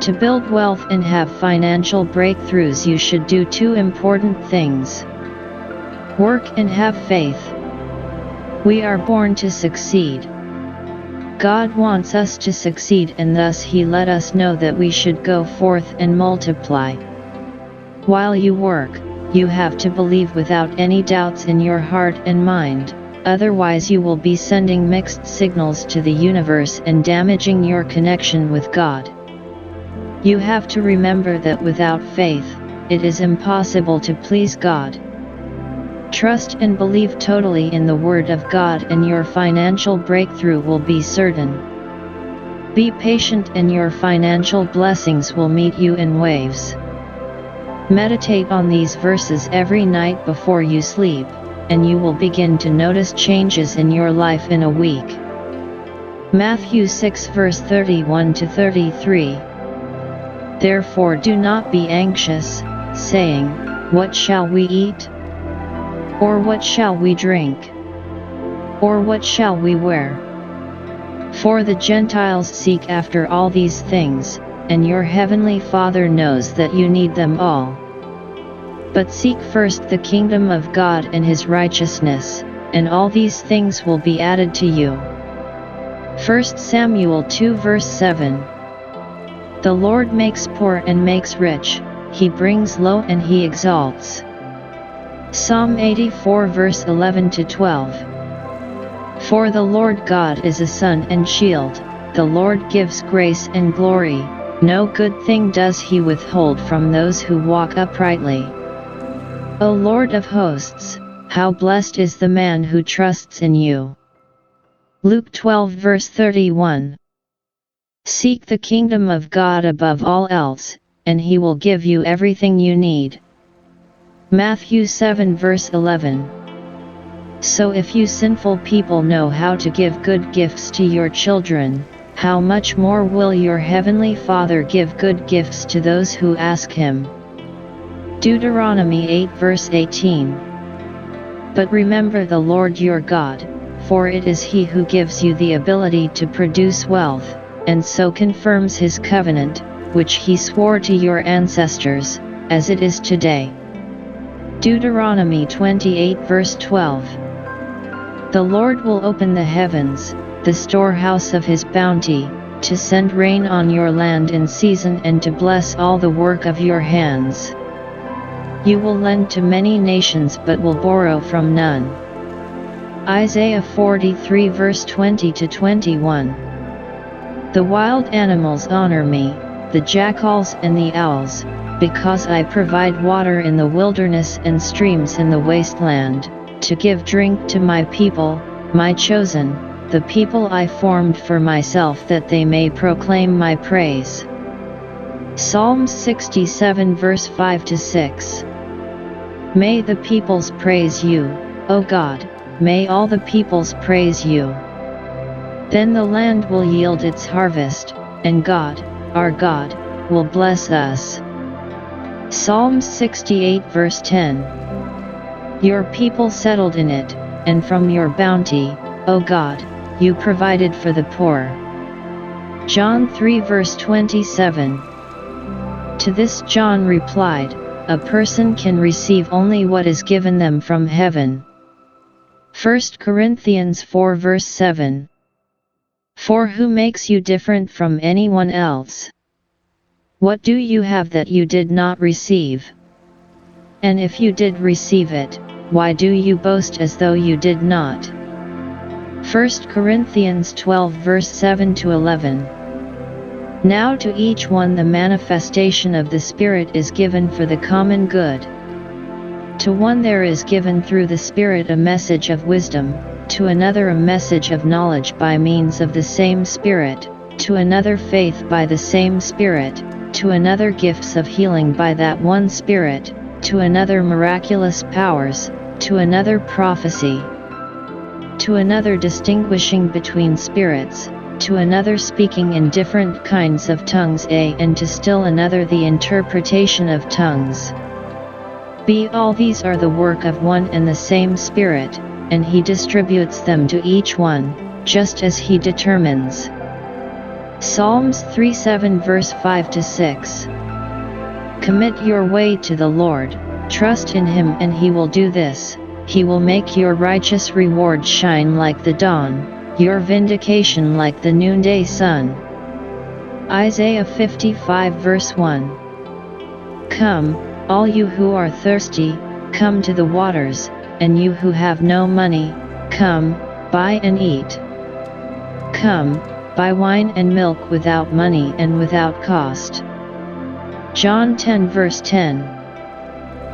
To build wealth and have financial breakthroughs, you should do two important things: work and have faith. We are born to succeed. God wants us to succeed, and thus He let us know that we should go forth and multiply. While you work, you have to believe without any doubts in your heart and mind, otherwise you will be sending mixed signals to the universe and damaging your connection with God. You have to remember that without faith, it is impossible to please God. Trust and believe totally in the Word of God, and your financial breakthrough will be certain. Be patient, and your financial blessings will meet you in waves. Meditate on these verses every night before you sleep, and you will begin to notice changes in your life in a week. Matthew 6 verse 31 to 33. Therefore do not be anxious, saying, What shall we eat? Or what shall we drink? Or what shall we wear? For the Gentiles seek after all these things, and your heavenly Father knows that you need them all. But seek first the kingdom of God and His righteousness, and all these things will be added to you. 1 Samuel 2 verse 7. The Lord makes poor and makes rich, He brings low and He exalts. Psalm 84 verse 11 to 12. For the Lord God is a sun and shield, the Lord gives grace and glory, no good thing does He withhold from those who walk uprightly. O Lord of hosts, how blessed is the man who trusts in you. Luke 12 verse 31. Seek the kingdom of God above all else, and He will give you everything you need. Matthew 7 verse 11. So if you sinful people know how to give good gifts to your children, how much more will your heavenly Father give good gifts to those who ask Him. Deuteronomy 8 verse 18. But remember the Lord your God, for it is He who gives you the ability to produce wealth, and so confirms His covenant, which He swore to your ancestors, as it is today. Deuteronomy 28 verse 12. The Lord will open the heavens, the storehouse of His bounty, to send rain on your land in season and to bless all the work of your hands. You will lend to many nations but will borrow from none. Isaiah 43 verse 20 to 21. The wild animals honor me, the jackals and the owls, because I provide water in the wilderness and streams in the wasteland, to give drink to my people, my chosen, the people I formed for myself, that they may proclaim my praise. Psalms 67 verse 5 to 6. May the peoples praise you, O God, may all the peoples praise you. Then the land will yield its harvest, and God, our God, will bless us. Psalm 68 verse 10. Your people settled in it, and from your bounty, O God, you provided for the poor. John 3 verse 27. To this John replied, a person can receive only what is given them from heaven. 1 Corinthians 4 verse 7. For who makes you different from anyone else? What do you have that you did not receive? And if you did receive it, why do you boast as though you did not? 1 Corinthians 12 verse 7 to 11. Now to each one the manifestation of the Spirit is given for the common good. To one there is given through the Spirit a message of wisdom, to another a message of knowledge by means of the same Spirit, to another faith by the same Spirit, to another gifts of healing by that one Spirit, to another miraculous powers, to another prophecy, to another distinguishing between spirits, to another speaking in different kinds of tongues, and to still another the interpretation of tongues. All these are the work of one and the same Spirit, and He distributes them to each one, just as He determines. Psalms 3:7 verse 5-6. Commit your way to the Lord, trust in Him and He will do this, He will make your righteous reward shine like the dawn, your vindication like the noonday sun. Isaiah 55 verse 1. Come, all you who are thirsty, come to the waters, and you who have no money, come, buy and eat. Come, buy wine and milk without money and without cost. John 10 verse 10.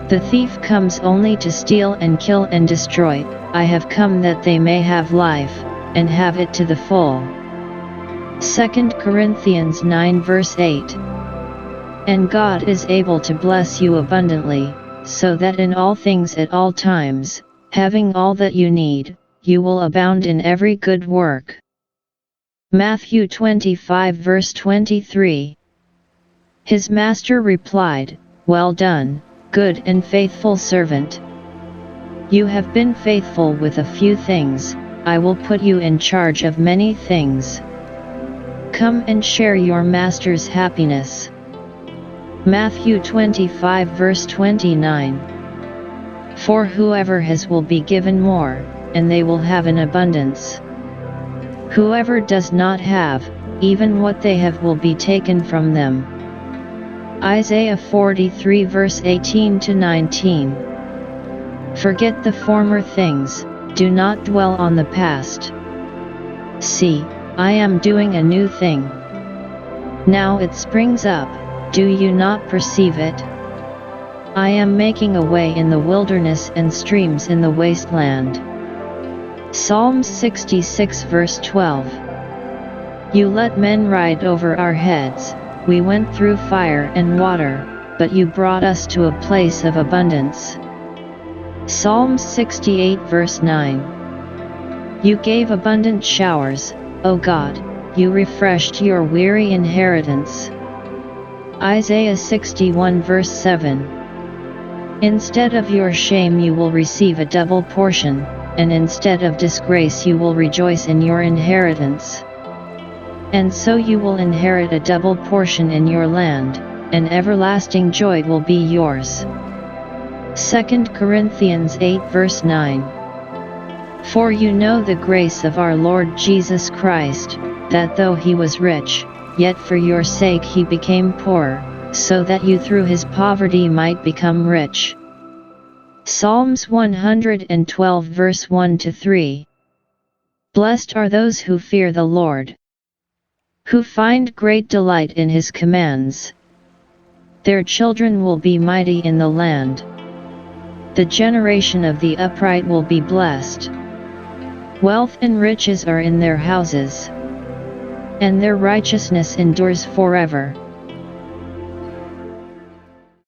The thief comes only to steal and kill and destroy, I have come that they may have life, and have it to the full. 2 Corinthians 9 verse 8. And God is able to bless you abundantly, so that in all things at all times, having all that you need, you will abound in every good work. Matthew 25 verse 23. His master replied, Well done, good and faithful servant. You have been faithful with a few things, I will put you in charge of many things. Come and share your master's happiness. Matthew 25 verse 29. For whoever has will be given more, and they will have an abundance. Whoever does not have, even what they have will be taken from them. Isaiah 43 verse 18-19. Forget the former things, do not dwell on the past. See, I am doing a new thing. Now it springs up, do you not perceive it? I am making a way in the wilderness and streams in the wasteland. Psalms 66 verse 12. You let men ride over our heads, we went through fire and water, but you brought us to a place of abundance. Psalms 68 verse 9. You gave abundant showers, O God, you refreshed your weary inheritance. Isaiah 61 verse 7. Instead of your shame you will receive a double portion, and instead of disgrace you will rejoice in your inheritance. And so you will inherit a double portion in your land, and everlasting joy will be yours. 2 Corinthians 8 verse 9. For you know the grace of our Lord Jesus Christ, that though he was rich, yet for your sake he became poor, so that you through his poverty might become rich. Psalms 112 verse 1-3. Blessed are those who fear the Lord, who find great delight in his commands. Their children will be mighty in the land. The generation of the upright will be blessed. Wealth and riches are in their houses, and their righteousness endures forever.